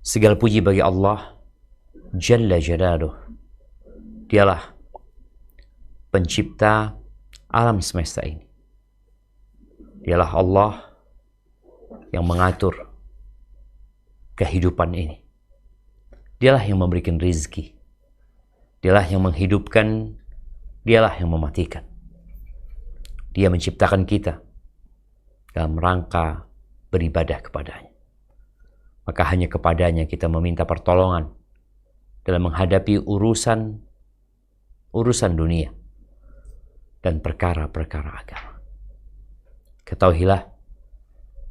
Segala puji bagi Allah Jalla Jalaluh. Dialah pencipta alam semesta ini. Dialah Allah yang mengatur kehidupan ini. Dialah yang memberikan rizki. Dialah yang menghidupkan. Dialah yang mematikan. Dia menciptakan kita dalam rangka beribadah kepadanya. Maka hanya kepadanya kita meminta pertolongan dalam menghadapi urusan dunia dan perkara-perkara agama. Ketahuilah,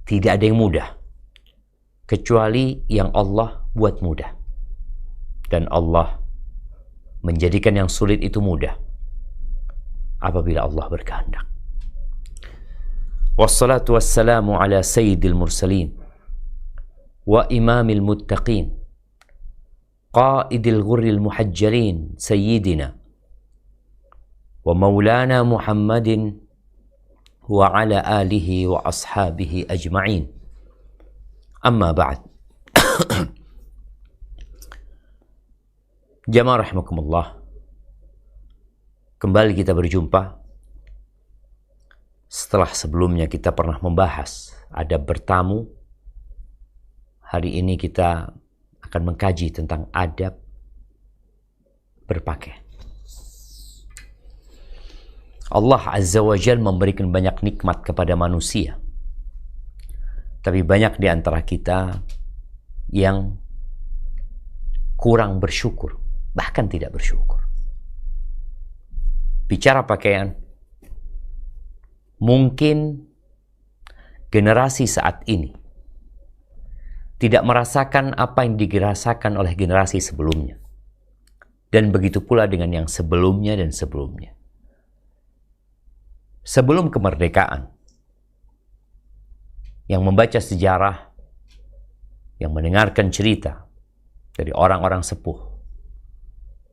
tidak ada yang mudah kecuali yang Allah buat mudah. Dan Allah menjadikan yang sulit itu mudah apabila Allah berkehendak. Wassalatu wassalamu ala sayyidil mursalin wa imamil muttaqin qaidil ghurril muhajjalin sayyidina wa maulana Muhammadin wa ala alihi wa ashabihi ajma'in. Amma ba'd. Jamaah rahimakumullah, kembali kita berjumpa setelah sebelumnya kita pernah membahas adab bertamu. Hari ini kita akan mengkaji tentang adab berpakaian. Allah Azza wa Jalla memberikan banyak nikmat kepada manusia. Tapi banyak di antara kita yang kurang bersyukur, bahkan tidak bersyukur. Bicara pakaian, mungkin generasi saat ini tidak merasakan apa yang dirasakan oleh generasi sebelumnya. Dan begitu pula dengan yang sebelumnya dan sebelumnya. Sebelum kemerdekaan, yang membaca sejarah, yang mendengarkan cerita dari orang-orang sepuh,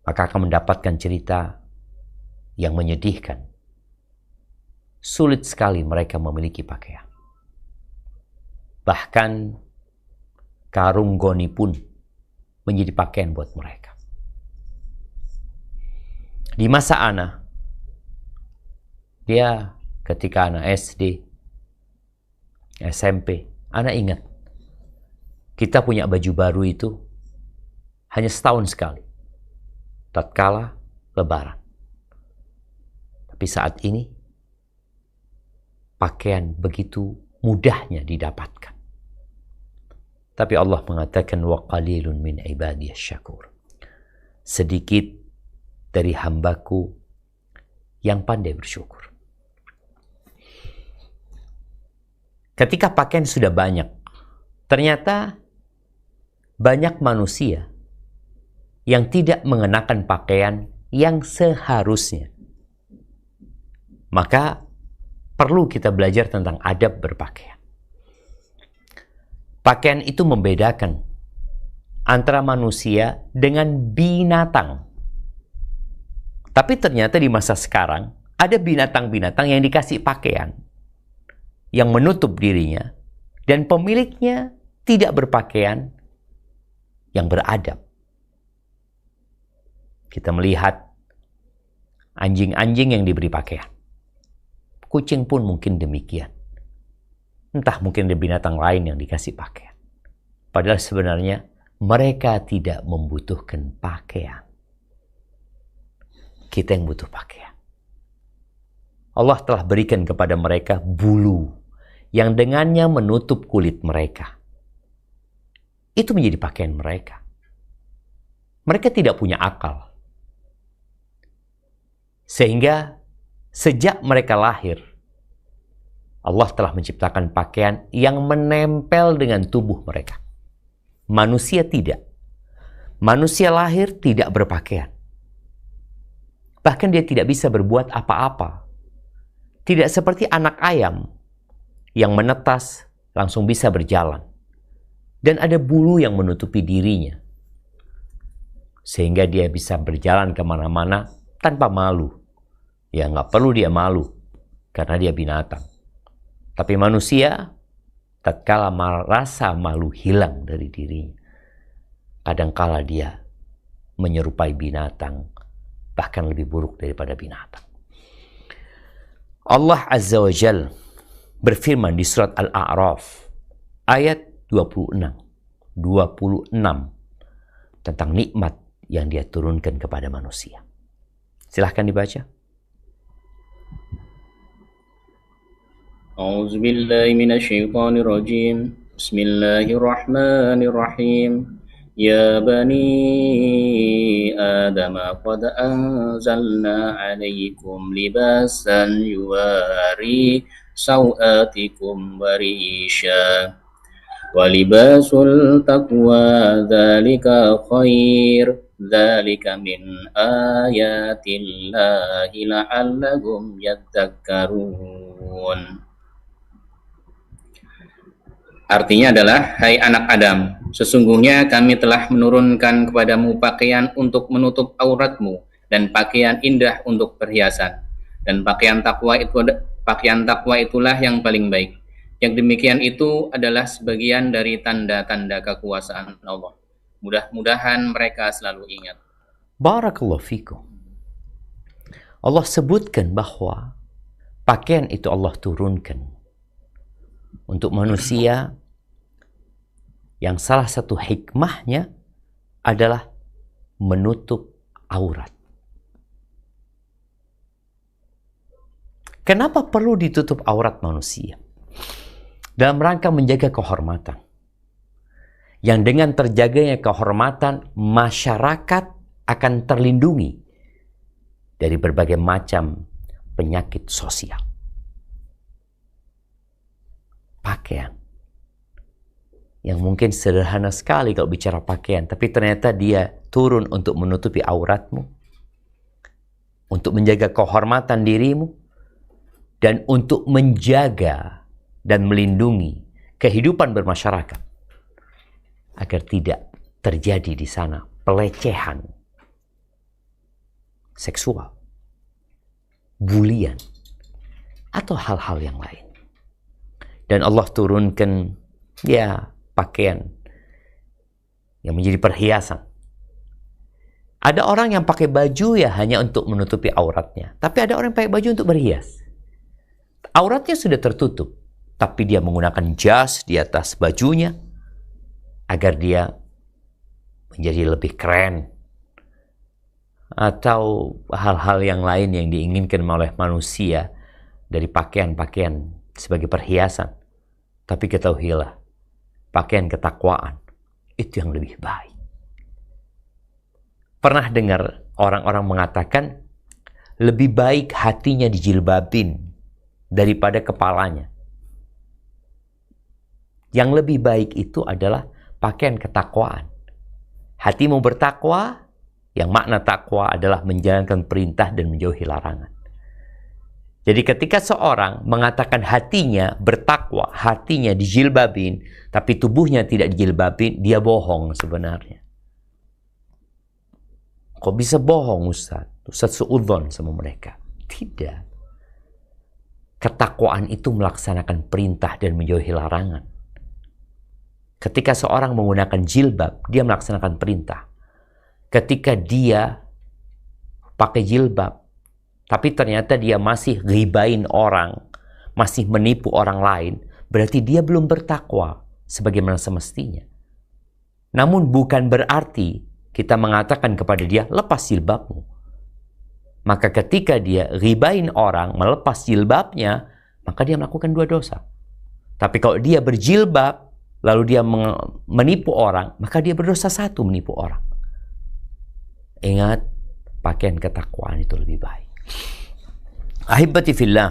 maka akan mendapatkan cerita yang menyedihkan. Sulit sekali mereka memiliki pakaian. Bahkan karung goni pun menjadi pakaian buat mereka. Di masa Ana, dia ketika Ana SD, SMP, Ana ingat kita punya baju baru itu hanya setahun sekali, tatkala Lebaran. Tapi saat ini pakaian begitu mudahnya didapatkan. Tapi Allah mengatakan wa qalilun min ibadiyas syakur. Sedikit dari hambaku yang pandai bersyukur. Ketika pakaian sudah banyak, ternyata banyak manusia yang tidak mengenakan pakaian yang seharusnya. Maka perlu kita belajar tentang adab berpakaian. Pakaian itu membedakan antara manusia dengan binatang. Tapi ternyata di masa sekarang ada binatang-binatang yang dikasih pakaian yang menutup dirinya dan pemiliknya tidak berpakaian yang beradab. Kita melihat anjing-anjing yang diberi pakaian. Kucing pun mungkin demikian. Entah mungkin ada binatang lain yang dikasih pakaian. Padahal sebenarnya mereka tidak membutuhkan pakaian. Kita yang butuh pakaian. Allah telah berikan kepada mereka bulu yang dengannya menutup kulit mereka. Itu menjadi pakaian mereka. Mereka tidak punya akal. Sehingga sejak mereka lahir, Allah telah menciptakan pakaian yang menempel dengan tubuh mereka. Manusia tidak. Manusia lahir tidak berpakaian. Bahkan dia tidak bisa berbuat apa-apa. Tidak seperti anak ayam yang menetas langsung bisa berjalan. Dan ada bulu yang menutupi dirinya. Sehingga dia bisa berjalan kemana-mana tanpa malu. Ya nggak perlu dia malu karena dia binatang. Tapi manusia tatkala rasa malu hilang dari dirinya, kadangkala dia menyerupai binatang, bahkan lebih buruk daripada binatang. Allah Azza wa Jal berfirman di surat Al-A'raf ayat 26 tentang nikmat yang dia turunkan kepada manusia. Silahkan dibaca. أعوذ بالله من الشيطان الرجيم بسم الله الرحمن الرحيم يا بني آدم قد أنزلنا عليكم لباسا يواري سوآتكم وريشا ولباس التقوى ذلك خير ذلك من آيات الله لعلهم يذكرون. Artinya adalah, hai anak Adam, sesungguhnya kami telah menurunkan kepadamu pakaian untuk menutup auratmu dan pakaian indah untuk perhiasan. Dan pakaian takwa itulah yang paling baik. Yang demikian itu adalah sebagian dari tanda-tanda kekuasaan Allah. Mudah-mudahan mereka selalu ingat. Barakallahu fikum. Allah sebutkan bahwa pakaian itu Allah turunkan untuk manusia, yang salah satu hikmahnya adalah menutup aurat. Kenapa perlu ditutup aurat manusia? Dalam rangka menjaga kehormatan. Yang dengan terjaganya kehormatan, masyarakat akan terlindungi dari berbagai macam penyakit sosial. Pakaian yang mungkin sederhana sekali kalau bicara pakaian, tapi ternyata dia turun untuk menutupi auratmu, untuk menjaga kehormatan dirimu, dan untuk menjaga dan melindungi kehidupan bermasyarakat agar tidak terjadi di sana pelecehan seksual, bulian, atau hal-hal yang lain. Dan Allah turunkan pakaian yang menjadi perhiasan. Ada orang yang pakai baju hanya untuk menutupi auratnya, tapi ada orang yang pakai baju untuk berhias. Auratnya sudah tertutup, tapi dia menggunakan jas di atas bajunya agar dia menjadi lebih keren, atau hal-hal yang lain yang diinginkan oleh manusia dari pakaian-pakaian sebagai perhiasan. Tapi ketahuilah, pakaian ketakwaan itu yang lebih baik. Pernah dengar orang-orang mengatakan lebih baik hatinya dijilbabin daripada kepalanya. Yang lebih baik itu adalah pakaian ketakwaan. Hatimu bertakwa, yang makna takwa adalah menjalankan perintah dan menjauhi larangan. Jadi ketika seorang mengatakan hatinya bertakwa, hatinya dijilbabin, tapi tubuhnya tidak dijilbabin, dia bohong sebenarnya. Kok bisa bohong Ustaz? Ustaz suudzon sama mereka. Tidak. Ketakwaan itu melaksanakan perintah dan menjauhi larangan. Ketika seorang menggunakan jilbab, dia melaksanakan perintah. Ketika dia pakai jilbab, tapi ternyata dia masih ghibain orang, masih menipu orang lain, berarti dia belum bertakwa sebagaimana semestinya. Namun bukan berarti kita mengatakan kepada dia, lepas jilbabmu. Maka ketika dia ghibain orang, melepas jilbabnya, maka dia melakukan dua dosa. Tapi kalau dia berjilbab, lalu dia menipu orang, maka dia berdosa satu, menipu orang. Ingat, pakaian ketakwaan itu lebih baik. Ahibati fillah,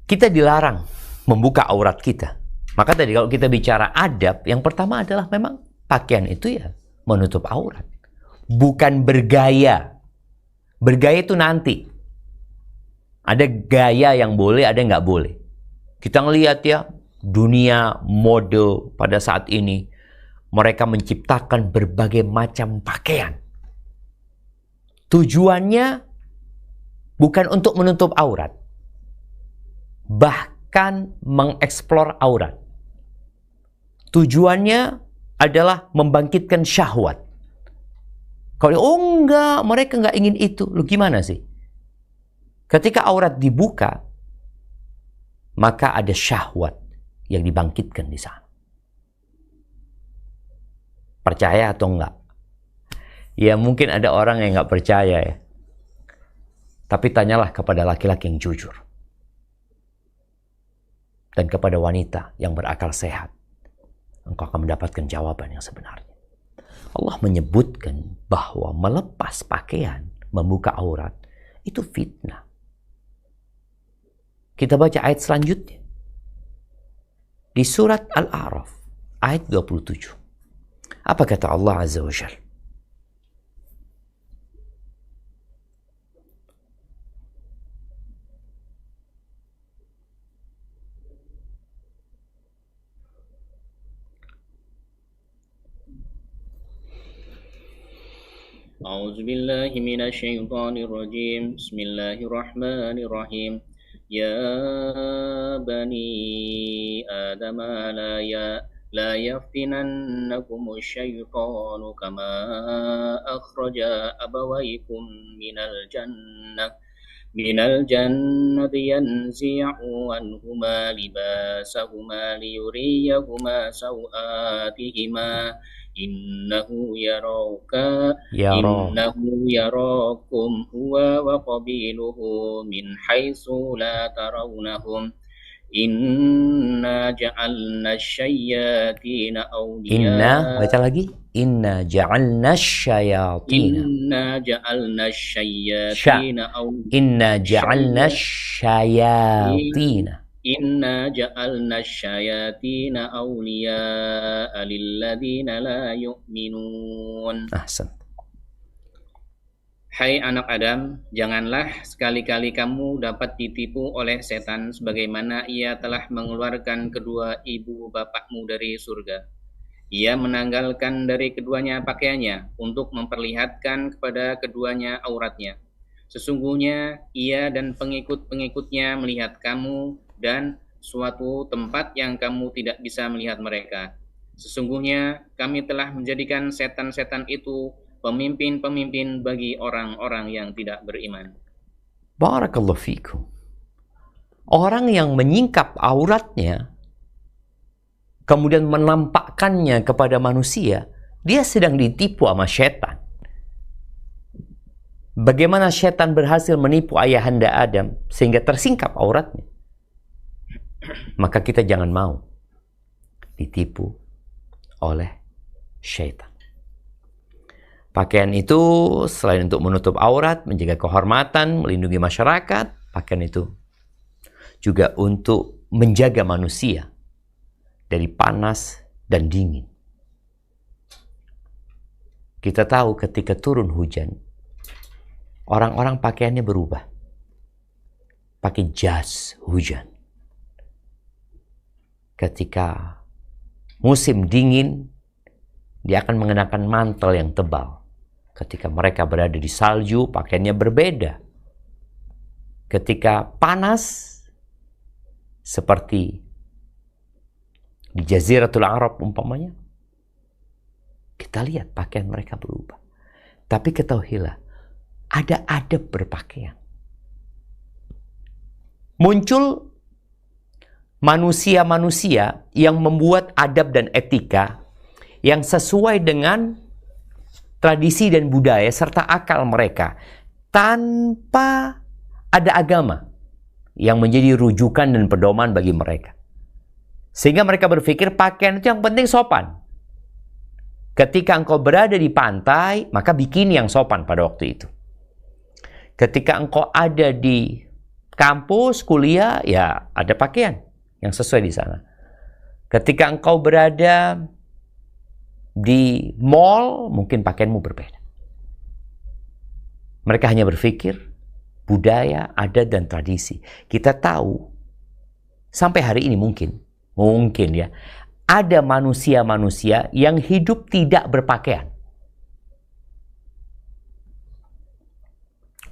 kita dilarang membuka aurat kita. Maka tadi kalau kita bicara adab, yang pertama adalah memang pakaian itu menutup aurat. Bukan bergaya. Bergaya itu nanti. Ada gaya yang boleh, ada yang nggak boleh. Kita ngelihat dunia mode pada saat ini, mereka menciptakan berbagai macam pakaian. Tujuannya bukan untuk menutup aurat, bahkan mengeksplor aurat. Tujuannya adalah membangkitkan syahwat. Kalau enggak, mereka enggak ingin itu. Lu gimana sih? Ketika aurat dibuka, maka ada syahwat yang dibangkitkan di sana. Percaya atau enggak? Ya mungkin ada orang yang enggak percaya ya. Tapi tanyalah kepada laki-laki yang jujur. Dan kepada wanita yang berakal sehat. Engkau akan mendapatkan jawaban yang sebenarnya. Allah menyebutkan bahwa melepas pakaian, membuka aurat, itu fitnah. Kita baca ayat selanjutnya. Di surat Al-A'raf, ayat 27. Apa kata Allah Azza wa Jalla? أعوذ بالله من الشيطان الرجيم بسم الله الرحمن الرحيم يا بني آدم لا يفتننكم الشيطان كما أخرج أبويكم من الجنة ينزع عنهما لباسهما ليريهما سوآتهما إنه يراكم هو وقبيله من حيث لا ترونهم إنا جعلنا الشياطين أولياء baca lagi. Inna ja'alna syayatina. Inna ja'alna syayatina awliya'a lilladina la yu'minun. Ahsan. Hai anak Adam, janganlah sekali-kali kamu dapat ditipu oleh setan sebagaimana ia telah mengeluarkan kedua ibu bapakmu dari surga. Ia menanggalkan dari keduanya pakaiannya untuk memperlihatkan kepada keduanya auratnya. Sesungguhnya ia dan pengikut-pengikutnya melihat kamu dan suatu tempat yang kamu tidak bisa melihat mereka. Sesungguhnya kami telah menjadikan setan-setan itu pemimpin-pemimpin bagi orang-orang yang tidak beriman. Barakallahu fikum. Orang yang menyingkap auratnya, kemudian menampakkannya kepada manusia, dia sedang ditipu sama setan. Bagaimana setan berhasil menipu ayahanda Adam sehingga tersingkap auratnya? Maka kita jangan mau ditipu oleh syaitan. Pakaian itu selain untuk menutup aurat, menjaga kehormatan, melindungi masyarakat, pakaian itu juga untuk menjaga manusia dari panas dan dingin. Kita tahu ketika turun hujan, orang-orang pakaiannya berubah. Pakai jas hujan. Ketika musim dingin, dia akan mengenakan mantel yang tebal. Ketika mereka berada di salju, pakaiannya berbeda. Ketika panas, seperti di Jaziratul Arab umpamanya, kita lihat pakaian mereka berubah. Tapi ketahuilah, ada adab berpakaian. Muncul manusia-manusia yang membuat adab dan etika yang sesuai dengan tradisi dan budaya serta akal mereka tanpa ada agama yang menjadi rujukan dan pedoman bagi mereka. Sehingga mereka berpikir pakaian itu yang penting sopan. Ketika engkau berada di pantai, maka bikini yang sopan pada waktu itu. Ketika engkau ada di kampus, kuliah, ya ada pakaian yang sesuai di sana. Ketika engkau berada di mall, mungkin pakaianmu berbeda. Mereka hanya berpikir budaya, adat, dan tradisi. Kita tahu, sampai hari ini mungkin ya, ada manusia-manusia yang hidup tidak berpakaian.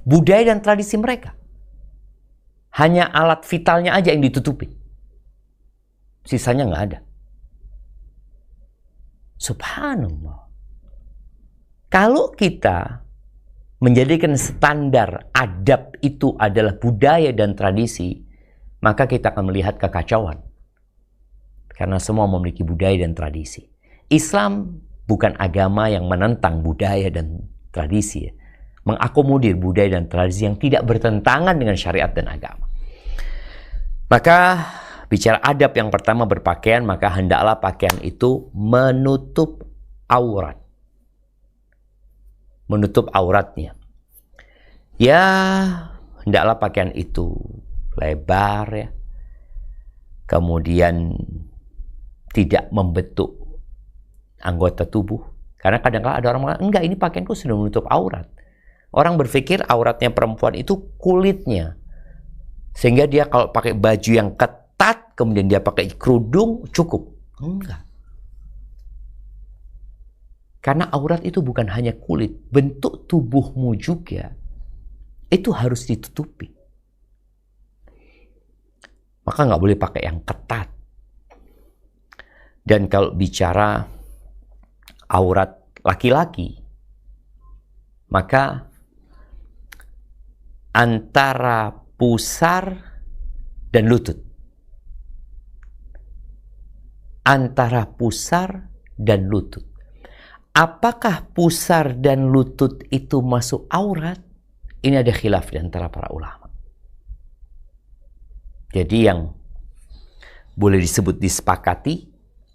Budaya dan tradisi mereka hanya alat vitalnya aja yang ditutupi. Sisanya nggak ada. Subhanallah. Kalau kita menjadikan standar adab itu adalah budaya dan tradisi, maka kita akan melihat kekacauan. Karena semua memiliki budaya dan tradisi. Islam bukan agama yang menentang budaya dan tradisi, mengakomodir budaya dan tradisi yang tidak bertentangan dengan syariat dan agama. Maka bicara adab yang pertama berpakaian, maka hendaklah pakaian itu menutup aurat. Menutup auratnya. Ya, hendaklah pakaian itu lebar ya. Kemudian tidak membentuk anggota tubuh. Karena kadang-kadang ada orang mengatakan, enggak, ini pakaianku sudah menutup aurat. Orang berpikir auratnya perempuan itu kulitnya. Sehingga dia kalau pakai baju yang ketat, kemudian dia pakai kerudung, cukup. Enggak. Karena aurat itu bukan hanya kulit. Bentuk tubuhmu juga, itu harus ditutupi. Maka nggak boleh pakai yang ketat. Dan kalau bicara aurat laki-laki, maka antara pusar dan lutut. Antara pusar dan lutut. Apakah pusar dan lutut itu masuk aurat? Ini ada khilaf di antara para ulama. Jadi yang boleh disebut disepakati,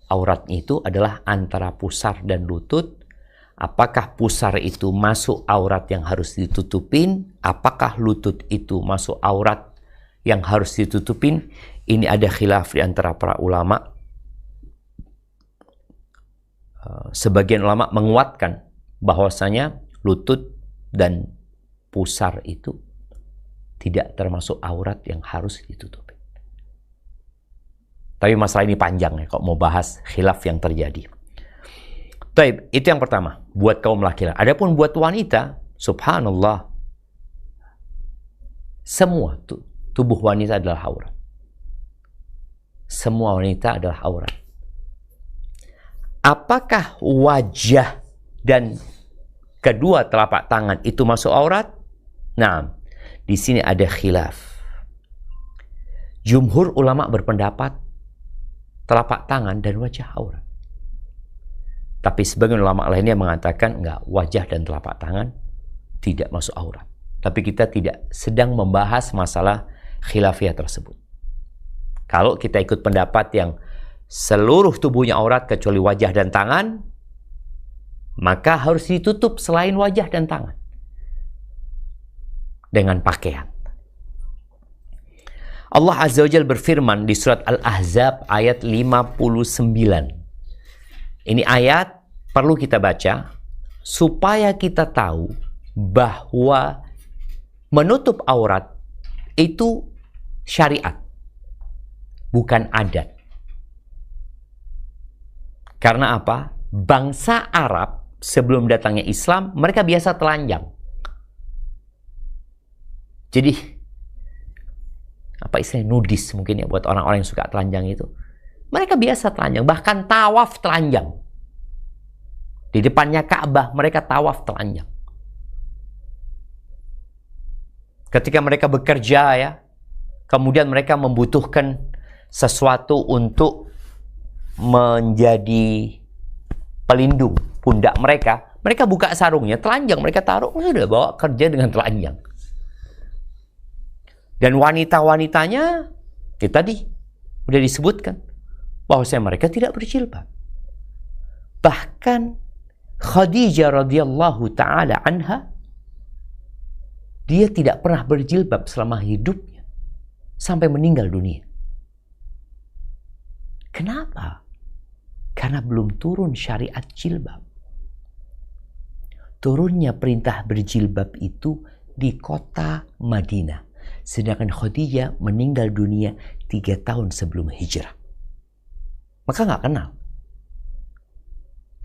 auratnya itu adalah antara pusar dan lutut. Apakah pusar itu masuk aurat yang harus ditutupin? Apakah lutut itu masuk aurat yang harus ditutupin? Ini ada khilaf di antara para ulama. Sebagian ulama menguatkan bahwasanya lutut dan pusar itu tidak termasuk aurat yang harus ditutupi. Tapi masalah ini panjang ya, kalau mau bahas khilaf yang terjadi. Taib, itu yang pertama, buat kaum laki-laki. Adapun buat wanita, subhanallah, semua tubuh wanita adalah aurat. Semua wanita adalah aurat. Apakah wajah dan kedua telapak tangan itu masuk aurat? Nah, di sini ada khilaf. Jumhur ulama berpendapat telapak tangan dan wajah aurat. Tapi sebagian ulama lainnya mengatakan enggak, wajah dan telapak tangan tidak masuk aurat. Tapi kita tidak sedang membahas masalah khilafiyah tersebut. Kalau kita ikut pendapat yang seluruh tubuhnya aurat kecuali wajah dan tangan, maka harus ditutup selain wajah dan tangan dengan pakaian. Allah Azza wa Jalla berfirman di surat Al-Ahzab ayat 59. Ini ayat perlu kita baca supaya kita tahu bahwa menutup aurat itu syariat, bukan adat. Karena apa? Bangsa Arab sebelum datangnya Islam, mereka biasa telanjang. Jadi, apa istilahnya, nudis mungkin ya buat orang-orang yang suka telanjang itu. Mereka biasa telanjang, bahkan tawaf telanjang. Di depannya Ka'bah, mereka tawaf telanjang. Ketika mereka bekerja ya, kemudian mereka membutuhkan sesuatu untuk menjadi pelindung pundak mereka. Mereka buka sarungnya, telanjang, mereka taruh, sudah bawa kerja dengan telanjang. Dan wanita-wanitanya, kita tadi udah disebutkan bahwasanya mereka tidak berjilbab. Bahkan Khadijah radhiyallahu taala anha, dia tidak pernah berjilbab selama hidupnya sampai meninggal dunia. Kenapa? Karena belum turun syariat jilbab. Turunnya perintah berjilbab itu di kota Madinah. Sedangkan Khadijah meninggal dunia 3 tahun sebelum hijrah. Maka nggak kenal.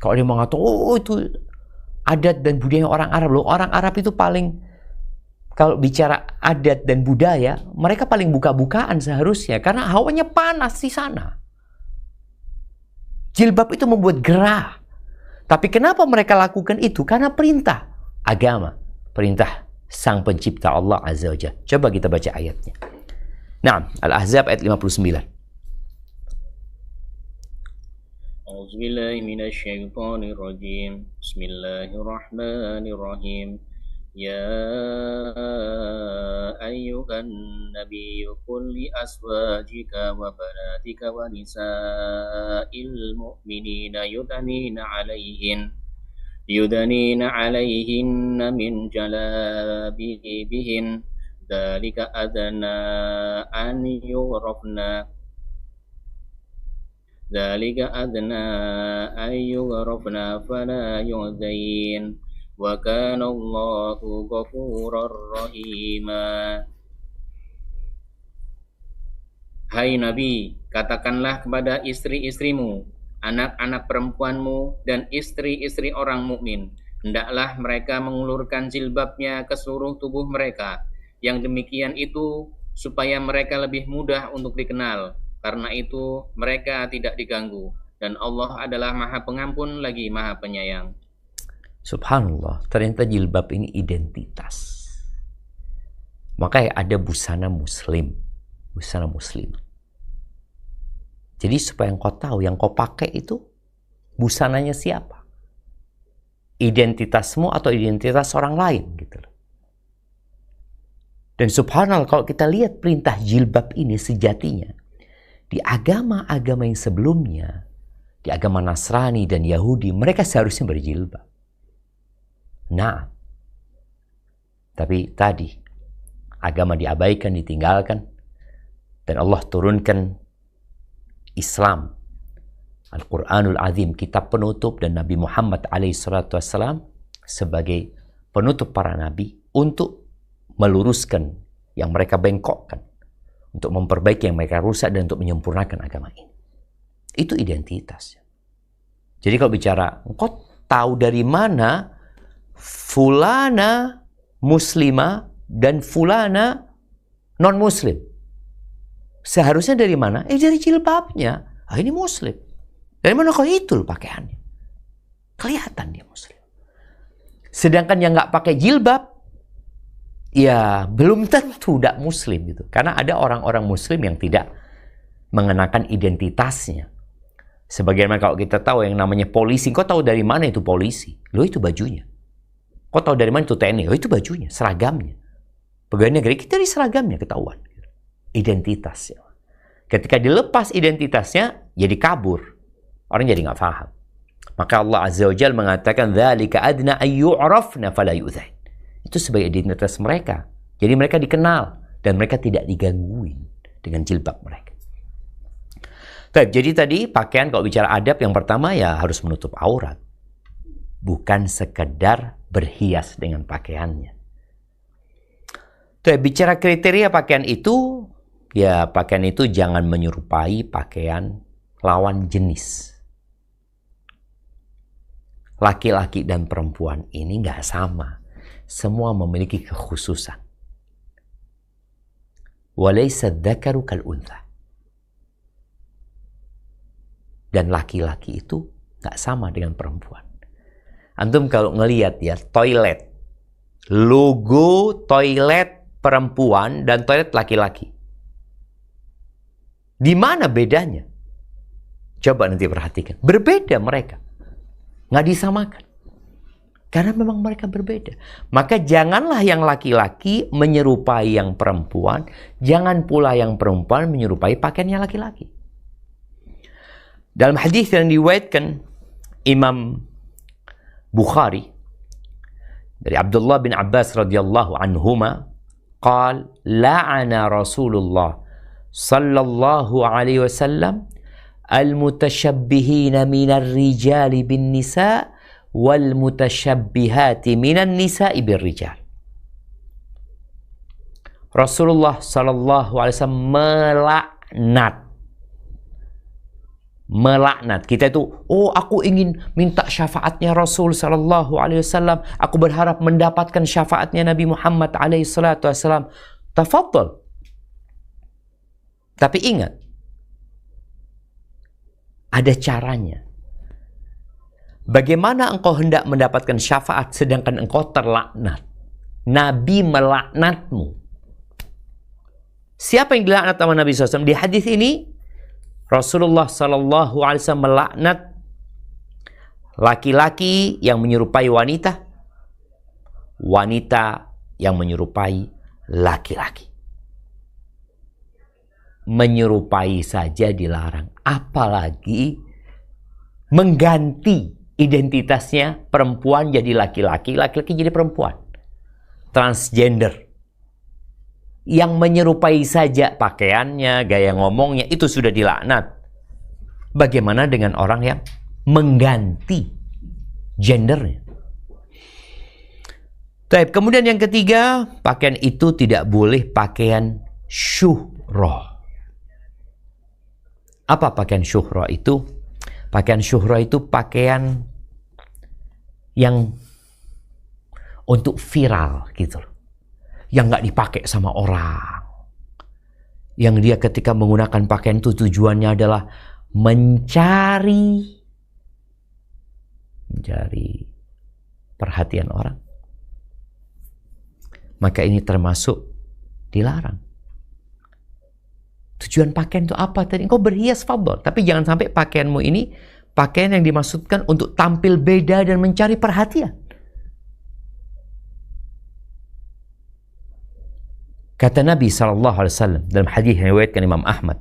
Kalau dia mengatakan, oh itu adat dan budaya orang Arab. Loh, orang Arab itu paling, kalau bicara adat dan budaya, mereka paling buka-bukaan seharusnya. Karena hawanya panas di sana. Jilbab itu membuat gerah. Tapi kenapa mereka lakukan itu? Karena perintah agama, perintah Sang Pencipta Allah Azza wa Jalla. Coba kita baca ayatnya. Nah, Al-Ahzab ayat 59. A'udzubillahiminasyaitonirrajim. Bismillahirrahmanirrahim. Ya ayyuhan nabiyyu qul li azwajika wa banatika wa nisa'il mu'minina yudanina 'alaihinna min jalabibihin dzalika adna an yughrafna fala yu'zain wa kana Allahu ghafurur rahima. Hai Nabi, katakanlah kepada istri-istrimu, anak-anak perempuanmu, dan istri-istri orang mukmin, hendaklah mereka mengulurkan jilbabnya ke seluruh tubuh mereka. Yang demikian itu supaya mereka lebih mudah untuk dikenal. Karena itu mereka tidak diganggu. Dan Allah adalah Maha Pengampun lagi Maha Penyayang. Subhanallah, ternyata jilbab ini identitas. Makanya ada busana muslim, busana muslim. Jadi supaya engkau tahu yang kau pakai itu busananya siapa, identitasmu atau identitas orang lain gitu. Dan subhanallah, kalau kita lihat perintah jilbab ini sejatinya di agama-agama yang sebelumnya, di agama Nasrani dan Yahudi, mereka seharusnya berjilbab. Nah, tapi tadi agama diabaikan, ditinggalkan, dan Allah turunkan Islam, Al-Quranul Azim, kitab penutup, dan Nabi Muhammad SAW sebagai penutup para nabi untuk meluruskan yang mereka bengkokkan, untuk memperbaiki yang mereka rusak, dan untuk menyempurnakan agama ini. Itu identitas. Jadi kalau bicara, engkau tahu dari mana fulana muslimah dan fulana non-muslim? Seharusnya dari mana? Dari jilbabnya. Ah, ini muslim. Dari mana kau itu pakaiannya? Kelihatan dia muslim. Sedangkan yang nggak pakai jilbab, ya belum tentu tidak muslim gitu. Karena ada orang-orang muslim yang tidak mengenakan identitasnya. Sebagaimana kalau kita tahu yang namanya polisi, kau tahu dari mana itu polisi? Loh, itu bajunya. Kau tahu dari mana itu TNI? Oh, itu bajunya, seragamnya. Pegawai negeri kita dari seragamnya ketahuan. Identitasnya. Ketika dilepas identitasnya, jadi kabur. Orang jadi nggak paham. Maka Allah Azza wa Jalla mengatakan, "Dzalika adna ayyu'rafna fala yu'dzain." Itu sebagai identitas mereka. Jadi mereka dikenal dan mereka tidak digangguin dengan jilbab mereka. Jadi tadi pakaian kalau bicara adab yang pertama ya harus menutup aurat. Bukan sekedar berhias dengan pakaiannya. Bicara kriteria pakaian itu, ya pakaian itu jangan menyerupai pakaian lawan jenis. Laki-laki dan perempuan ini nggak sama. Semua memiliki kekhususan. Walaysa dzakaru kal untha. Dan laki-laki itu nggak sama dengan perempuan. Antum kalau ngelihat ya toilet, logo toilet perempuan dan toilet laki-laki, di mana bedanya? Coba nanti perhatikan, berbeda mereka, nggak disamakan, karena memang mereka berbeda. Maka janganlah yang laki-laki menyerupai yang perempuan, jangan pula yang perempuan menyerupai pakaiannya laki-laki. Dalam hadis yang diriwayatkan Imam Bukhari dari Abdullah bin Abbas radhiyallahu anhuma, qala la'ana Rasulullah sallallahu alaihi wasallam al-mutashabbihina minar rijali bin nisa wal mutashabbihati minan nisa'i bir rijal. Rasulullah sallallahu alaihi wasallam melaknat. Kita itu, oh aku ingin minta syafaatnya Rasul sallallahu alaihi wasallam. Aku berharap mendapatkan syafaatnya Nabi Muhammad alaihi salatu wasallam. Tafadhal. Tapi ingat, ada caranya. Bagaimana engkau hendak mendapatkan syafaat sedangkan engkau terlaknat? Nabi melaknatmu. Siapa yang dilaknat sama Nabi SAW? Di hadis ini Rasulullah SAW melaknat laki-laki yang menyerupai wanita, wanita yang menyerupai laki-laki. Menyerupai saja dilarang, apalagi mengganti identitasnya, perempuan jadi laki-laki, laki-laki jadi perempuan. Transgender. Yang menyerupai saja pakaiannya, gaya ngomongnya, itu sudah dilaknat. Bagaimana dengan orang yang mengganti gendernya? Baik, kemudian yang ketiga, pakaian itu tidak boleh pakaian syuhrah. Apa pakaian syuhrah itu? Pakaian syuhrah itu pakaian yang untuk viral gitu loh. Yang nggak dipakai sama orang. Yang dia ketika menggunakan pakaian itu tujuannya adalah mencari perhatian orang. Maka ini termasuk dilarang. Tujuan pakaian itu apa tadi? Engkau berhias, fadhol. Tapi jangan sampai pakaianmu ini pakaian yang dimaksudkan untuk tampil beda dan mencari perhatian. Kata Nabi SAW dalam hadis yang diriwayatkan Imam Ahmad,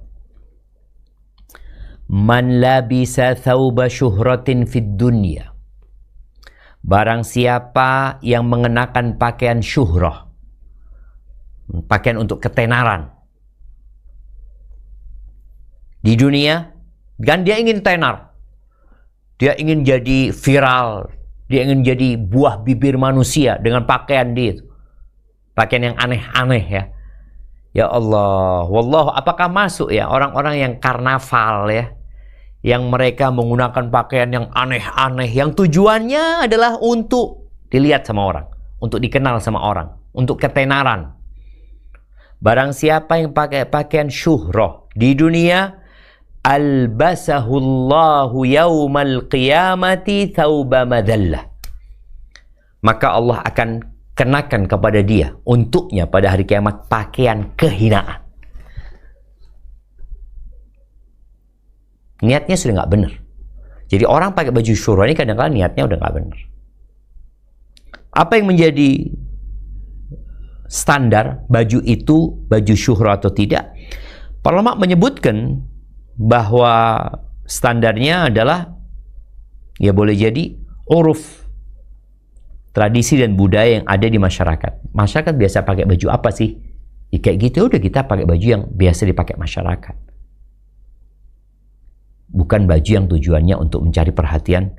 "Man labisa thawba syuhratin fid dunya." Barang siapa yang mengenakan pakaian syuhrah, pakaian untuk ketenaran di dunia, dan dia ingin tenar, dia ingin jadi viral, dia ingin jadi buah bibir manusia dengan pakaian dia itu. Pakaian yang aneh-aneh ya. Ya Allah, wallah, apakah masuk ya orang-orang yang karnaval ya, yang mereka menggunakan pakaian yang aneh-aneh, yang tujuannya adalah untuk dilihat sama orang, untuk dikenal sama orang, untuk ketenaran. Barang siapa yang pakai pakaian syuhrah di dunia, albasahullahu yaumal qiyamati thawba madallah. Maka Allah akan kenakan kepada dia, untuknya pada hari kiamat, pakaian kehinaan. Niatnya sudah nggak benar. Jadi orang pakai baju syuhrah ini kadang-kadang niatnya udah nggak benar. Apa yang menjadi standar baju itu, baju syuhrah atau tidak? Para ulama menyebutkan bahwa standarnya adalah ya boleh jadi uruf, tradisi dan budaya yang ada di masyarakat. Masyarakat biasa pakai baju apa sih? Ya, kayak gitu udah kita pakai baju yang biasa dipakai masyarakat. Bukan baju yang tujuannya untuk mencari perhatian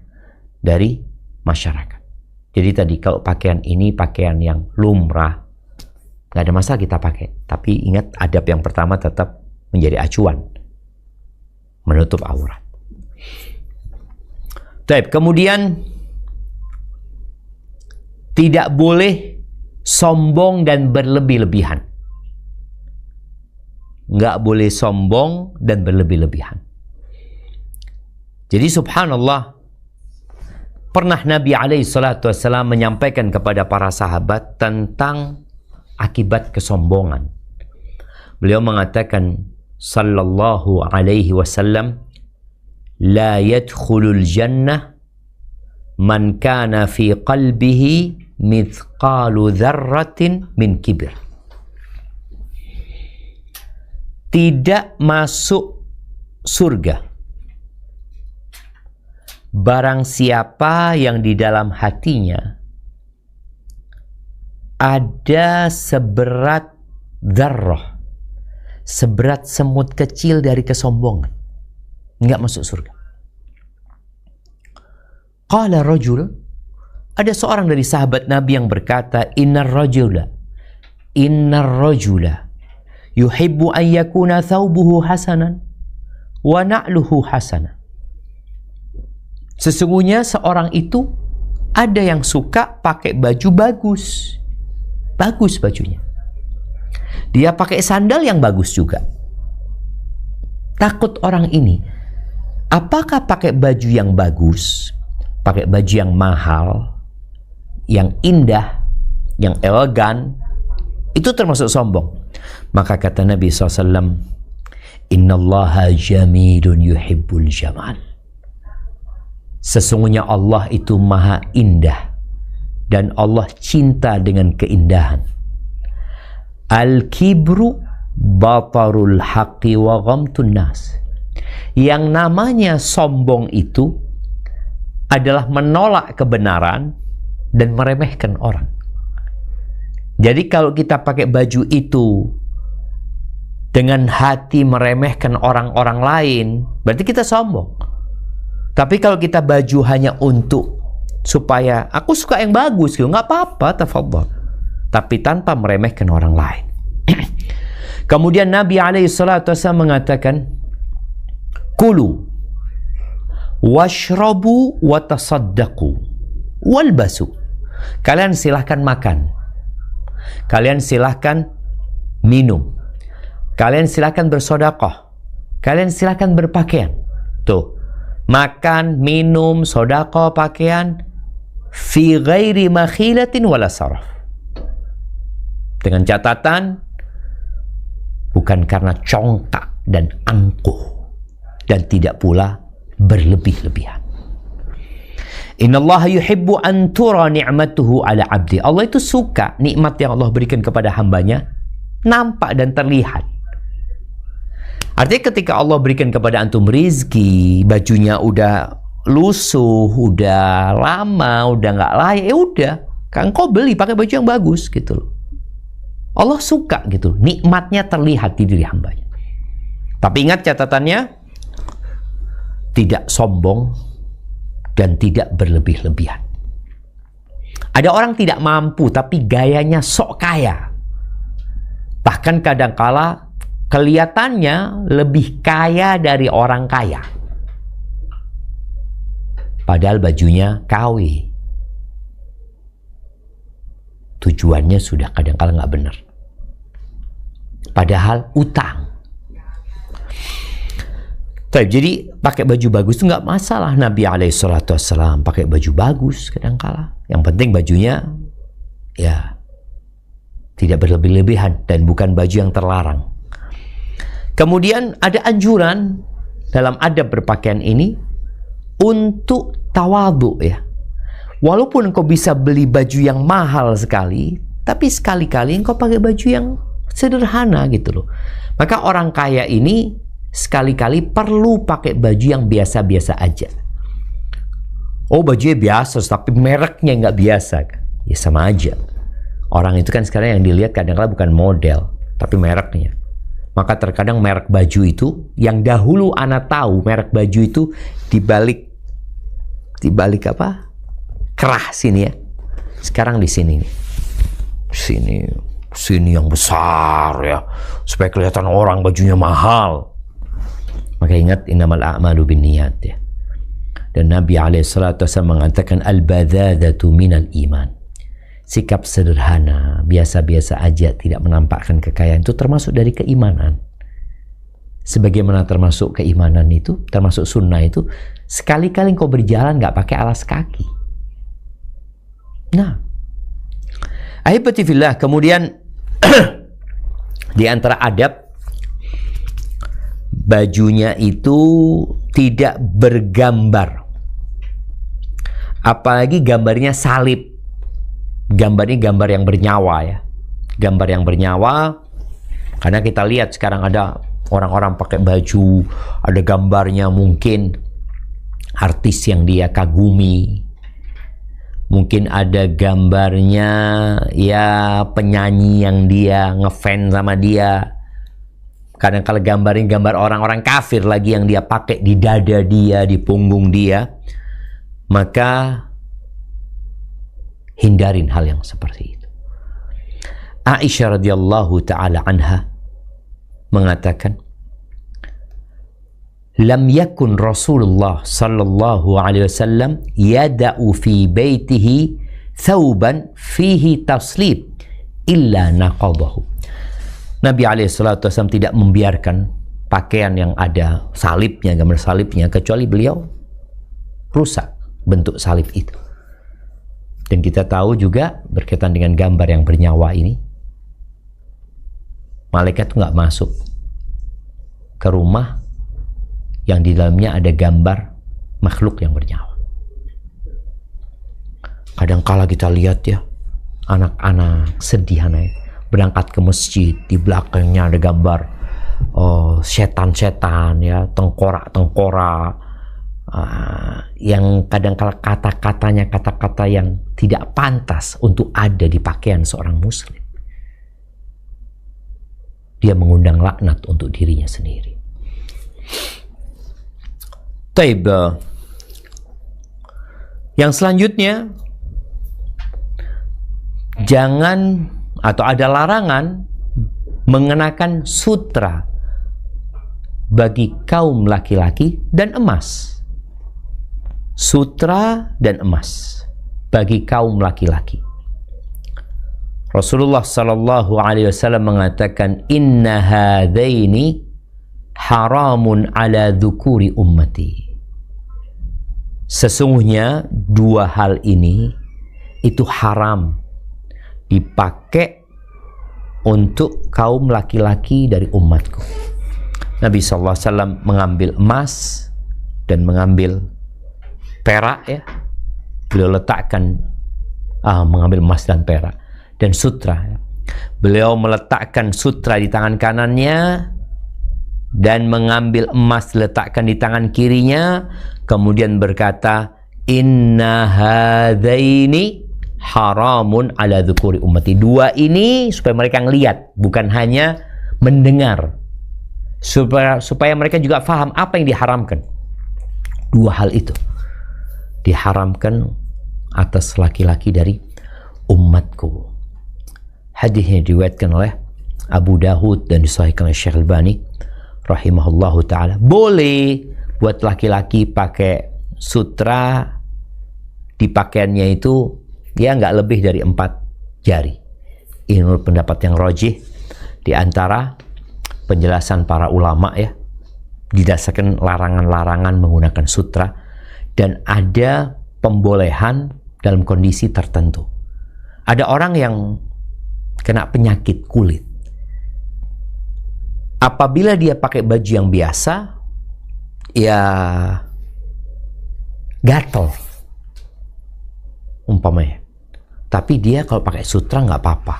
dari masyarakat. Jadi tadi kalau pakaian ini pakaian yang lumrah, nggak ada masalah kita pakai. Tapi ingat, adab yang pertama tetap menjadi acuan, menutup aurat. Baik, kemudian tidak boleh sombong dan berlebih-lebihan. Nggak boleh sombong dan berlebih-lebihan. Jadi subhanallah, pernah Nabi SAW menyampaikan kepada para sahabat tentang akibat kesombongan. Beliau mengatakan sallallahu alaihi wasallam, la yadkhulul jannah man kana fi qalbihi mithqalu dzarratin min kibir. Tidak masuk surga barang siapa yang di dalam hatinya ada seberat dzarrah, seberat semut kecil dari kesombongan, nggak masuk surga. Qala rajul, ada seorang dari sahabat Nabi yang berkata, innar rajula yuhibbu an yakuna thawbuhu hasanan wa na'luhu hasanan. Sesungguhnya seorang itu ada yang suka pakai baju bagus. Bagus bajunya. Dia pakai sandal yang bagus juga. Takut orang ini, apakah pakai baju yang bagus pakai baju yang mahal, yang indah, yang elegan, itu termasuk sombong. Maka kata Nabi SAW, innallaha jamilun yuhibbul jamal. Sesungguhnya Allah itu maha indah dan Allah cinta dengan keindahan. Al-kibru batarul haqqi wa ghamtun nas. Yang namanya sombong itu adalah menolak kebenaran dan meremehkan orang. Jadi kalau kita pakai baju itu dengan hati meremehkan orang-orang lain, berarti kita sombong. Tapi kalau kita baju hanya untuk supaya aku suka yang bagus, gitu, nggak apa-apa, tafadhol. Tapi tanpa meremehkan orang lain. Kemudian Nabi SAW mengatakan, kulu washrabu watasaddaqu walbasu. Kalian silahkan makan, kalian silahkan minum, kalian silahkan bersedekah, kalian silahkan berpakaian. Tuh, makan, minum, sedekah, pakaian, fi ghairi makhilatin wala saraf. Dengan catatan, bukan karena congkak dan angkuh, dan tidak pula berlebih-lebihan. Innallaha yuhibbu an tura ni'matuhu ala abdi. Allah itu suka nikmat yang Allah berikan kepada hambanya nampak dan terlihat. Artinya ketika Allah berikan kepada antum rizki, bajunya udah lusuh, udah lama, udah nggak layak, ya udah, kan kau beli pakai baju yang bagus gitu loh. Allah suka gitu, nikmatnya terlihat di diri hambanya. Tapi ingat catatannya, tidak sombong dan tidak berlebih-lebihan. Ada orang tidak mampu tapi gayanya sok kaya. Bahkan kadangkala kelihatannya lebih kaya dari orang kaya. Padahal bajunya KW. Tujuannya sudah kadangkala nggak benar. Padahal utang. Jadi pakai baju bagus itu nggak masalah. Nabi SAW pakai baju bagus kadangkala. Yang penting bajunya ya tidak berlebih-lebihan dan bukan baju yang terlarang. Kemudian ada anjuran dalam adab berpakaian ini untuk tawadhu ya. Walaupun engkau bisa beli baju yang mahal sekali, tapi sekali-kali engkau pakai baju yang sederhana gitu loh. Maka orang kaya ini sekali-kali perlu pakai baju yang biasa-biasa aja. Oh, bajunya biasa tapi mereknya nggak biasa. Ya sama aja. Orang itu kan sekarang yang dilihat kadang-kadang bukan model, tapi mereknya. Maka terkadang merek baju itu, yang dahulu anak tahu merek baju itu dibalik apa? Kerah sini ya. Sekarang di sini nih. Sini yang besar ya. Supaya kelihatan orang bajunya mahal. Maka ingat, innamal a'malu binniyat ya. Dan Nabi SAW mengatakan al-badhadatu minal iman. Sikap sederhana, biasa-biasa aja, tidak menampakkan kekayaan, itu termasuk dari keimanan. Sebagaimana termasuk keimanan itu, termasuk sunnah itu, sekali-kali kau berjalan nggak pakai alas kaki. Nah, ahibati fillah, kemudian di antara adab, bajunya itu tidak bergambar. Apalagi gambarnya salib. Gambar ini gambar yang bernyawa ya. Gambar yang bernyawa, karena kita lihat sekarang ada orang-orang pakai baju, ada gambarnya mungkin artis yang dia kagumi. Mungkin ada gambarnya ya penyanyi yang dia ngefans sama dia. Kadang kalau gambarin gambar orang-orang kafir lagi yang dia pakai di dada dia, di punggung dia. Maka hindarin hal yang seperti itu. Aisyah radhiyallahu taala anha mengatakan, lam yakun Rasulullah sallallahu alaihi wasallam yada'u fi baitihi thawban fihi taslib illa naqadahu. Nabi alaihi salatu wasallam tidak membiarkan pakaian yang ada salibnya, gambar salibnya, kecuali beliau rusak, bentuk salib itu. Dan kita tahu juga berkaitan dengan gambar yang bernyawa ini, malaikat itu nggak masuk ke rumah yang di dalamnya ada gambar makhluk yang bernyawa. Kadang-kala kita lihat ya, anak-anak sedih berangkat ke masjid, di belakangnya ada gambar setan-setan ya, tengkorak-tengkorak, yang kadang-kala kata-katanya kata-kata yang tidak pantas untuk ada di pakaian seorang muslim. Dia mengundang laknat untuk dirinya sendiri. Taib. Yang selanjutnya, jangan atau ada larangan mengenakan sutra bagi kaum laki-laki dan emas. Sutra dan emas bagi kaum laki-laki. Rasulullah sallallahu alaihi wasallam mengatakan, inna hadaini haramun ala dzukuri ummati. Sesungguhnya dua hal ini itu haram dipakai untuk kaum laki-laki dari umatku. Nabi sallallahu alaihi wasallam mengambil emas dan mengambil perak ya. Beliau letakkan mengambil emas dan perak dan sutra ya. Beliau meletakkan sutra di tangan kanannya dan mengambil emas letakkan di tangan kirinya, kemudian berkata, inna hadaini haramun ala dzukuri ummati. Dua ini supaya mereka ngelihat, bukan hanya mendengar, supaya mereka juga faham apa yang diharamkan. Dua hal itu diharamkan atas laki-laki dari umatku. Hadisnya diriwayatkan oleh Abu Dawud dan disahihkan oleh Syekh Albani rahimahullahu taala. Boleh buat laki-laki pakai sutra di pakaiannya itu ya nggak lebih dari 4 jari. Ini menurut pendapat yang rajih di antara penjelasan para ulama ya, didasarkan larangan-larangan menggunakan sutra, dan ada pembolehan dalam kondisi tertentu. Ada orang yang kena penyakit kulit. Apabila dia pakai baju yang biasa, ya gatel umpamanya. Tapi dia kalau pakai sutra nggak apa-apa,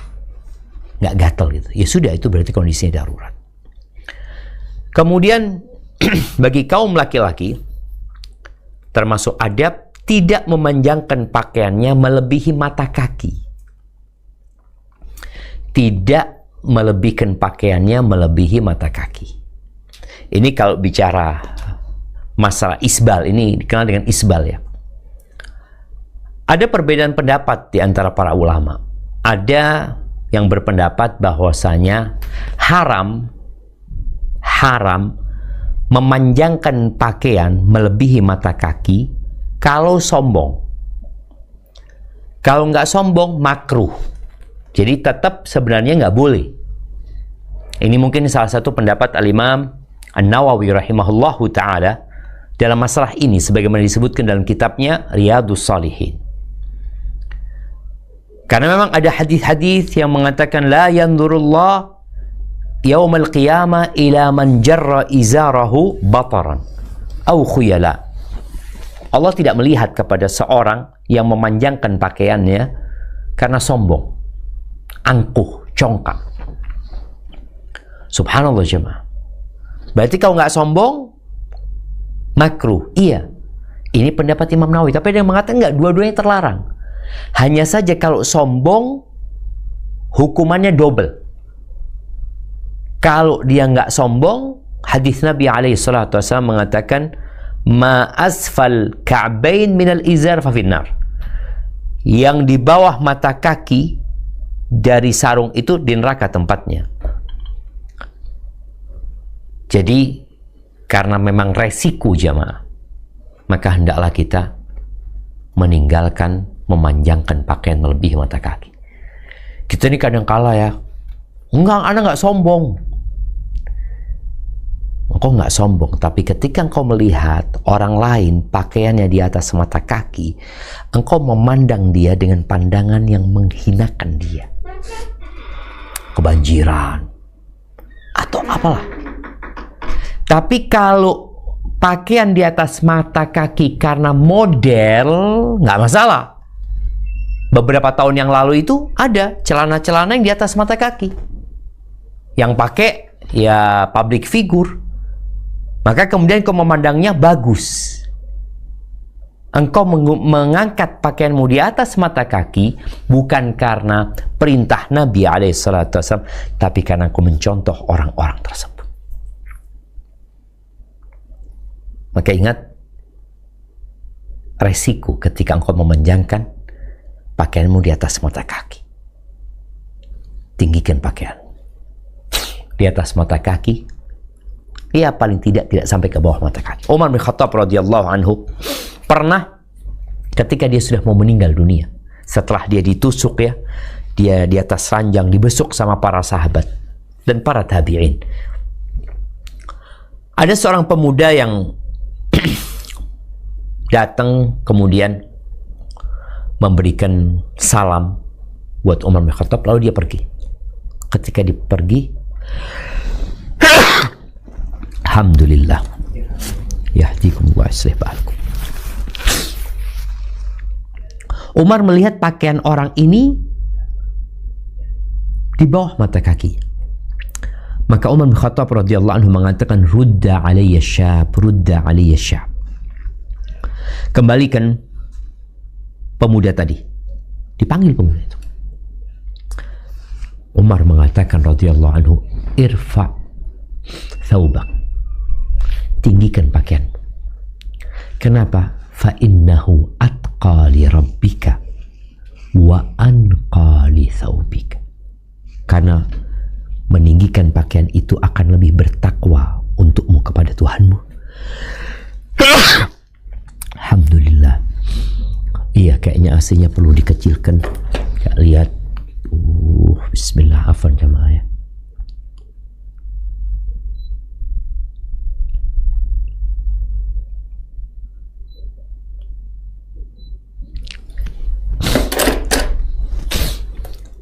nggak gatel gitu. Ya sudah, itu berarti kondisinya darurat. Kemudian bagi kaum laki-laki termasuk adab tidak memanjangkan pakaiannya melebihi mata kaki. Tidak melebihkan pakaiannya melebihi mata kaki. Ini kalau bicara masalah isbal, ini dikenal dengan isbal ya. Ada perbedaan pendapat di antara para ulama. Ada yang berpendapat bahwasanya haram memanjangkan pakaian melebihi mata kaki kalau sombong. Kalau nggak sombong, makruh. Jadi tetap sebenarnya nggak boleh. Ini mungkin salah satu pendapat Al-Imam An-Nawawi rahimahullahu ta'ala dalam masalah ini, sebagaimana disebutkan dalam kitabnya Riyadhus Shalihin. Karena memang ada hadis-hadis yang mengatakan la yanzurullah yaumal qiyamah ila man jarra izarahu bataran au khuyala. Allah tidak melihat kepada seorang yang memanjangkan pakaiannya karena sombong, angkuh, congkak. Subhanallah jemaah. Berarti kalau nggak sombong, makruh. Iya, ini pendapat Imam Nawawi. Tapi ada yang mengatakan nggak, dua-duanya terlarang. Hanya saja kalau sombong, hukumannya double. Kalau dia nggak sombong, hadis Nabi SAW mengatakan, ma asfal ka'bain minal izar fa finnar. Yang di bawah mata kaki dari sarung itu di neraka tempatnya. Jadi karena memang resiko jamaah, maka hendaklah kita meninggalkan memanjangkan pakaian melebihi mata kaki. Kita ini kadang kala ya, enggak, Anda nggak sombong. engkau nggak sombong, tapi ketika engkau melihat orang lain pakaiannya di atas mata kaki, engkau memandang dia dengan pandangan yang menghinakan dia. Kebanjiran atau apalah. Tapi kalau pakaian di atas mata kaki karena model, nggak masalah. Beberapa tahun yang lalu itu ada celana-celana yang di atas mata kaki. Yang pakai ya public figure. Maka kemudian engkau memandangnya bagus. Engkau mengangkat pakaianmu di atas mata kaki bukan karena perintah Nabi SAW, tapi karena engkau mencontoh orang-orang tersebut. Maka ingat resiko ketika engkau memanjangkan pakaianmu di atas mata kaki. Tinggikan pakaian di atas mata kaki. Ya paling tidak sampai ke bawah mata kaki. Umar bin Khattab radhiyallahu anhu pernah ketika dia sudah mau meninggal dunia, setelah dia ditusuk ya, dia di atas ranjang dibesuk sama para sahabat dan para tabi'in. Ada seorang pemuda yang datang kemudian memberikan salam buat Umar bin Khattab, lalu dia pergi. Ketika dia pergi, alhamdulillah, yahdikum wa yuslih balakum. Umar melihat pakaian orang ini di bawah mata kaki. Maka Umar bin Khattab radhiyallahu anhu mengatakan, rudda alayya syab, rudda alayya syab. Kembalikan pemuda tadi. Dipanggil pemuda itu. Umar mengatakan radhiyallahu anhu, irfa thawbak, tinggikan pakaian. Kenapa? Fa innahu atqa li rabbika wa anqa li thawbika. Karena meninggikan pakaian itu akan lebih bertakwa untukmu kepada Tuhanmu. Alhamdulillah. Iya, kayaknya AC-nya perlu dikecilkan. Kak lihat. Bismillah, afwan jamaah ya.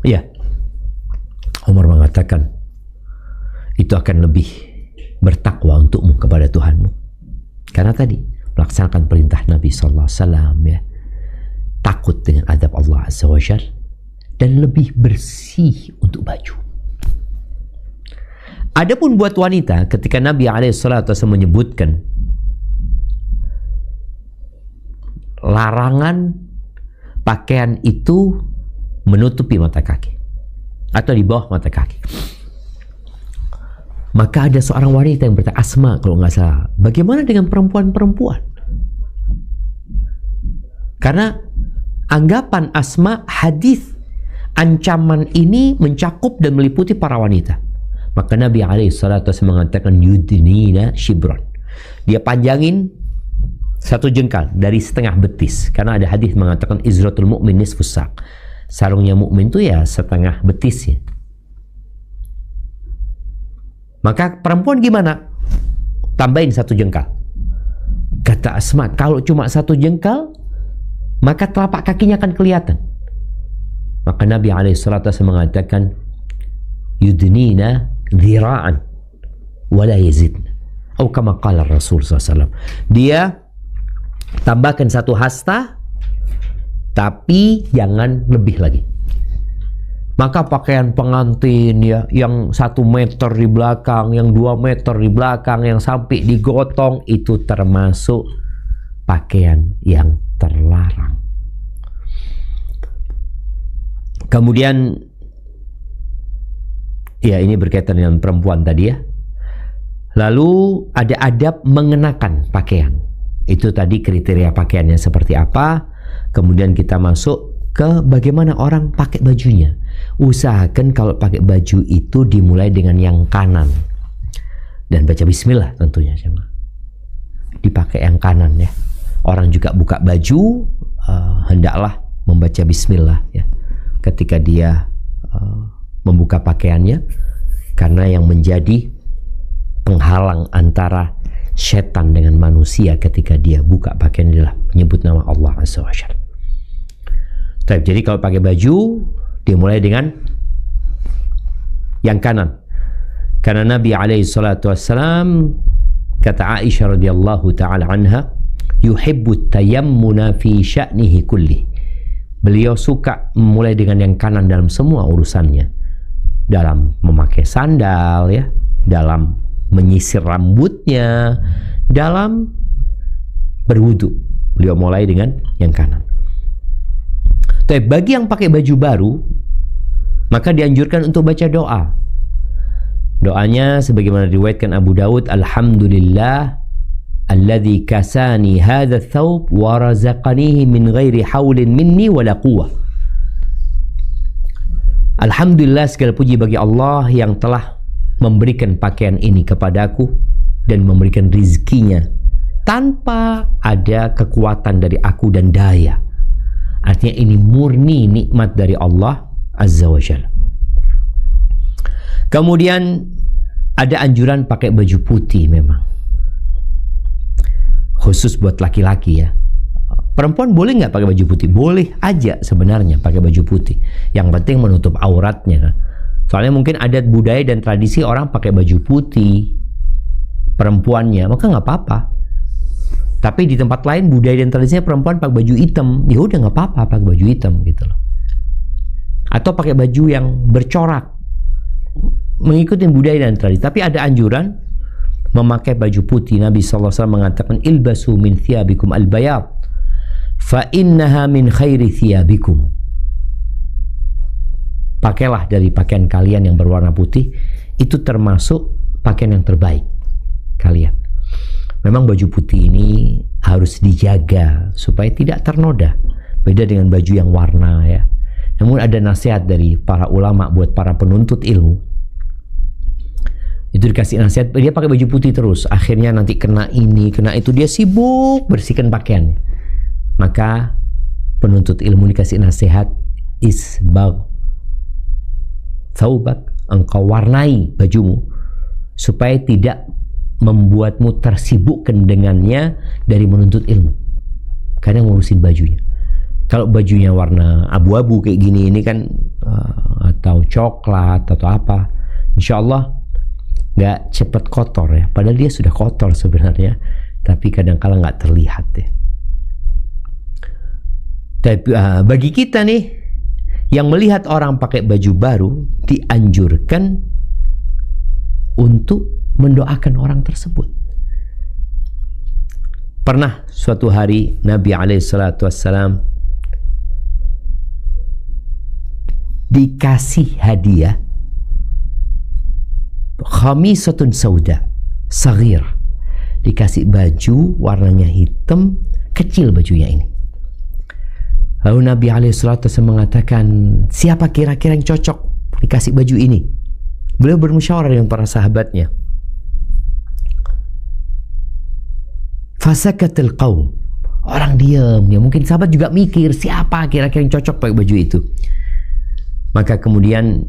Iya, Umar mengatakan itu akan lebih bertakwa untukmu kepada Tuhanmu. Karena tadi melaksanakan perintah Nabi SAW ya, takut dengan adab Allah Azza wa Jalla, dan lebih bersih untuk baju. Adapun buat wanita, ketika Nabi SAW menyebutkan larangan pakaian itu menutupi mata kaki atau di bawah mata kaki, maka ada seorang wanita yang bertanya, Asma kalau nggak salah, bagaimana dengan perempuan-perempuan? Karena anggapan Asma, hadis ancaman ini mencakup dan meliputi para wanita. Maka Nabi SAW mengatakan yudnina shibron, dia panjangin satu jengkal dari setengah betis, karena ada hadis mengatakan izratul mu'min nisfus saq, sarungnya mukmin itu ya setengah betis ya. Maka perempuan gimana? Tambahin satu jengkal. Kata Asma, kalau cuma satu jengkal, maka telapak kakinya akan kelihatan. Maka Nabi SAW mengatakan yudnina dhira'an wala yazidna, atau kama qala Rasul SAW, dia tambahkan satu hasta tapi jangan lebih lagi. Maka pakaian pengantin ya, yang 1 meter di belakang, yang 2 meter di belakang, yang sampai digotong, itu termasuk pakaian yang terlarang. Kemudian ya, ini berkaitan dengan perempuan tadi ya. Lalu ada adab mengenakan pakaian. Itu tadi kriteria pakaiannya seperti apa. Kemudian kita masuk ke bagaimana orang pakai bajunya. Usahakan kalau pakai baju itu dimulai dengan yang kanan dan baca bismillah tentunya. Dipakai yang kanan ya. Orang juga buka baju hendaklah membaca bismillah ya ketika dia membuka pakaiannya, karena yang menjadi penghalang antara setan dengan manusia ketika dia buka pakaian adalah menyebut nama Allah Azza wa Jalla. Jadi kalau pakai baju dimulai dengan yang kanan. Karena Nabi alaihi salatu wassalam, kata Aisyah radhiyallahu taala anha, yuhibbu tayammuna fi sya'nihi kulli. Beliau suka memulai dengan yang kanan dalam semua urusannya. Dalam memakai sandal ya, dalam menyisir rambutnya, dalam berwudu. Beliau mulai dengan yang kanan. Tapi bagi yang pakai baju baru, maka dianjurkan untuk baca doa. Doanya sebagaimana diriwayatkan Abu Dawud, alhamdulillah alladzi kasani hadha thawb wa razaqanihi min ghairi haulin minni wala quwwah. Alhamdulillah, segala puji bagi Allah yang telah memberikan pakaian ini kepadaku dan memberikan rizkinya tanpa ada kekuatan dari aku dan daya. Artinya ini murni nikmat dari Allah Azza wa Jalla. Kemudian ada anjuran pakai baju putih memang. Khusus buat laki-laki ya. Perempuan boleh nggak pakai baju putih? Boleh aja sebenarnya pakai baju putih. Yang penting menutup auratnya kan. Soalnya mungkin adat budaya dan tradisi orang pakai baju putih perempuannya, maka nggak apa-apa. Tapi di tempat lain budaya dan tradisinya perempuan pakai baju hitam, ya udah nggak apa-apa pakai baju hitam gitu loh. Atau pakai baju yang bercorak, mengikuti budaya dan tradisi. Tapi ada anjuran memakai baju putih. Nabi SAW mengatakan, ilbasu min thiyabikum al-bayad fa innaha min khairi thiyabikum. Pakailah dari pakaian kalian yang berwarna putih, itu termasuk pakaian yang terbaik kalian. Memang baju putih ini harus dijaga supaya tidak ternoda. Beda dengan baju yang warna ya. Namun ada nasihat dari para ulama buat para penuntut ilmu. Itu dikasih nasihat, dia pakai baju putih terus. Akhirnya nanti kena ini, kena itu, dia sibuk bersihkan pakaiannya. Maka penuntut ilmu dikasih nasihat, isbagh thawbak, engkau warnai bajumu supaya tidak membuatmu tersibukkan dengannya dari menuntut ilmu. Karena ngurusin bajunya. Kalau bajunya warna abu-abu kayak gini, ini kan atau coklat atau apa, insya Allah nggak cepat kotor ya. Padahal dia sudah kotor sebenarnya, tapi kadang-kala nggak terlihat ya. Tapi bagi kita nih yang melihat orang pakai baju baru, dianjurkan untuk mendoakan orang tersebut. Pernah suatu hari Nabi SAW dikasih hadiah khamisatun sauda saghir, dikasih baju warnanya hitam, kecil bajunya ini. Lalu Nabi SAW mengatakan, siapa kira-kira yang cocok dikasih baju ini? Beliau bermusyawarah dengan para sahabatnya. Fasakatul qaum, orang diam ya. Mungkin sahabat juga mikir siapa kira-kira yang cocok pakai baju itu. Maka kemudian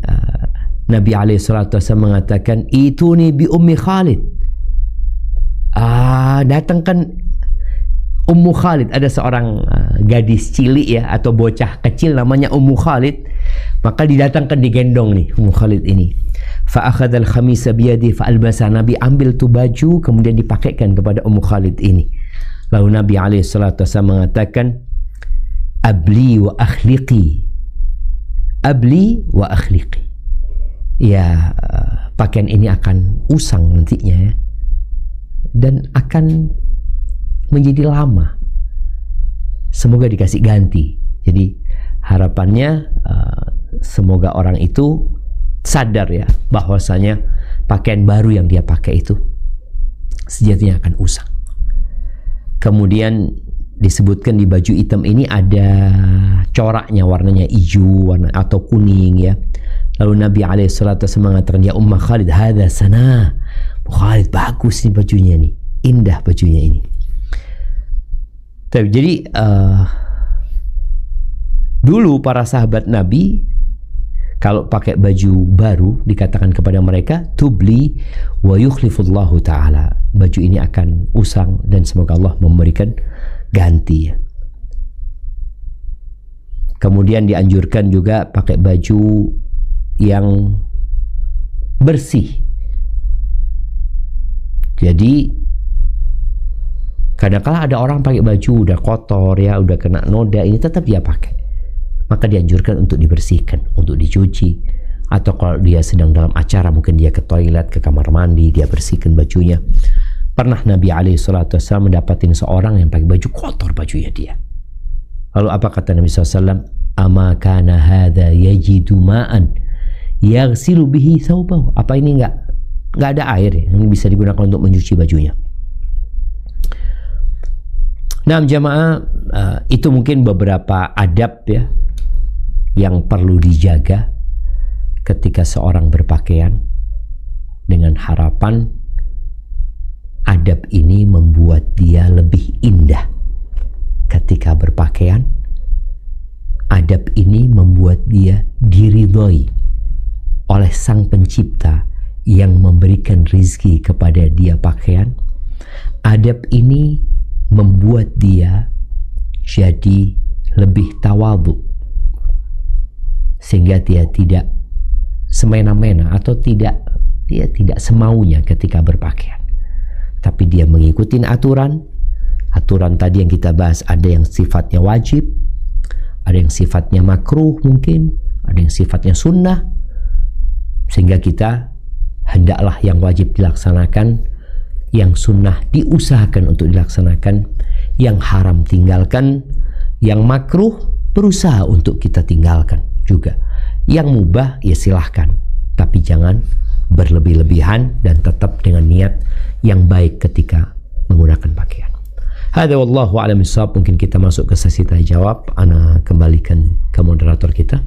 Nabi SAW mengatakan, ituni bi ummi Khalid. Datangkan Ummu Khalid. Ada seorang gadis cilik ya, atau bocah kecil namanya Ummu Khalid. Maka didatangkan, digendong nih Ummu Khalid ini. Fa'akhadhal khamisa biyadi fa'albasa. Nabi ambil tu baju kemudian dipakaikan kepada Ummu Khalid ini. Lalu Nabi SAW mengatakan, abli wa akhliqi, abli wa akhliqi. Ya, pakaian ini akan usang nantinya ya, dan akan menjadi lama. Semoga dikasih ganti. Jadi harapannya semoga orang itu sadar ya bahwasanya pakaian baru yang dia pakai itu sejatinya akan usang. Kemudian disebutkan di baju hitam ini ada coraknya, warnanya hijau, warna atau kuning ya. Lalu Nabi SAW mengatakan, ya Ummah Khalid, hadza sana. Khalid, bagus nih bajunya nih, indah bajunya ini. Jadi dulu para sahabat Nabi Kalau pakai baju baru dikatakan kepada mereka tubli wa yukhlifullahu ta'ala, baju ini akan usang dan semoga Allah memberikan ganti. Kemudian dianjurkan juga pakai baju yang bersih. Jadi kadang-kala ada orang pakai baju udah kotor ya, udah kena noda, ini tetap dia pakai. Maka dianjurkan untuk dibersihkan, untuk dicuci. Atau kalau dia sedang dalam acara, mungkin dia ke toilet, ke kamar mandi, dia bersihkan bajunya. Pernah Nabi SAW mendapatin seorang yang pakai baju kotor bajunya dia. Lalu apa kata Nabi SAW? Ama kana hadha yajidu ma'an yaghsilu bihi thawbahu. Apa ini enggak ada air ya, yang bisa digunakan untuk mencuci bajunya? Nah jamaah, itu mungkin beberapa adab ya yang perlu dijaga ketika seorang berpakaian, dengan harapan adab ini membuat dia lebih indah ketika berpakaian. Adab ini membuat dia diridhoi oleh Sang Pencipta yang memberikan rizki kepada dia pakaian. Adab ini membuat dia jadi lebih tawadhu, sehingga dia tidak semena-mena atau dia tidak semaunya ketika berpakaian, tapi dia mengikuti aturan tadi yang kita bahas. Ada yang sifatnya wajib, ada yang sifatnya makruh, mungkin ada yang sifatnya sunnah, sehingga kita hendaklah yang wajib dilaksanakan, yang sunnah diusahakan untuk dilaksanakan, yang haram tinggalkan, yang makruh berusaha untuk kita tinggalkan juga, yang mubah ya silahkan, tapi jangan berlebih-lebihan dan tetap dengan niat yang baik ketika menggunakan pakaian. Hadza wallahu a'lam bissawab. Mungkin kita masuk ke sesi tanya jawab. Ana kembalikan ke moderator kita.